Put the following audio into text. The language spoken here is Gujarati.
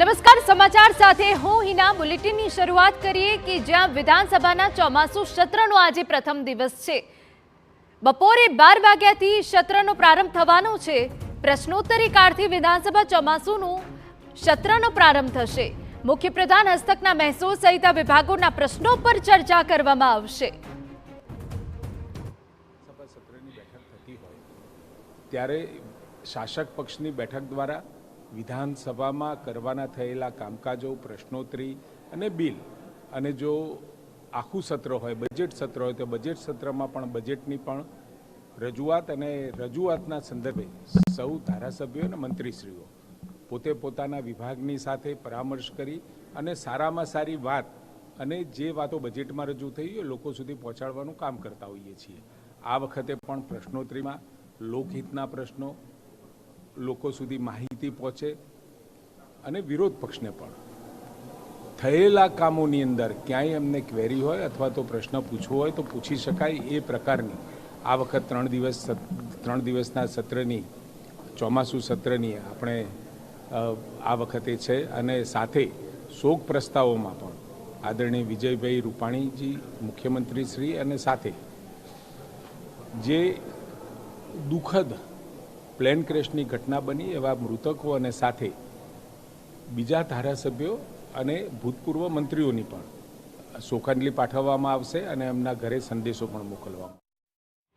નમસ્કાર, સમાચાર સાથે હું હિના. બુલેટિનની શરૂઆત કરીએ કે જ્યાં વિધાનસભાના ચોમાસુ સત્રનો આજે પ્રથમ દિવસ છે. બપોરે 12 વાગ્યાથી સત્રનો પ્રારંભ થવાનો છે. પ્રશ્નોત્તરી કાળથી વિધાનસભા ચોમાસુનું સત્રનો પ્રારંભ થશે. મુખ્યપ્રધાન હસ્તકના મહેસૂલ સહિત વિભાગોના પ્રશ્નો પર ચર્ચા કરવામાં આવશે. સત્રની બેઠક થતી હોય ત્યારે શાસક પક્ષની બેઠક દ્વારા વિધાનસભામાં કરવાના થયેલા કામકાજો, પ્રશ્નોત્તરી અને બિલ, અને જો આખું સત્ર હોય, બજેટ સત્ર હોય, તો બજેટ સત્રમાં પણ બજેટની પણ રજૂઆત અને રજૂઆતના સંદર્ભે સૌ ધારાસભ્યો અને મંત્રીશ્રીઓ પોતે પોતાના વિભાગની સાથે પરામર્શ કરી અને સારામાં સારી વાત અને જે વાતો બજેટમાં રજૂ થઈ એ લોકો સુધી પહોંચાડવાનું કામ કરતા હોઈએ છીએ. આ વખતે પણ પ્રશ્નોત્તરીમાં લોકહિતના પ્રશ્નો લોકો સુધી માહિતી પહોંચે અને વિરોધ પક્ષને પણ થયેલા કામોની અંદર ક્યાંય એમને ક્વેરી હોય અથવા તો પ્રશ્ન પૂછવો હોય તો પૂછી શકાય એ પ્રકારની આ વખત 3 દિવસના સત્રની, ચોમાસુ સત્રની આપણે આ વખતે છે. અને સાથે શોક પ્રસ્તાવોમાં પણ આદરણીય વિજયભાઈ રૂપાણીજી મુખ્યમંત્રી શ્રી અને સાથે જે દુઃખદ પ્લેન ક્રેશની ઘટના બની એવા મૃતકો અને સાથે બીજા ધારાસભ્યો અને ભૂતપૂર્વ મંત્રીઓની પણ શોકાંજલિ પાઠવવામાં આવશે અને એમના ઘરે સંદેશો પણ મોકલવામાં આવશે.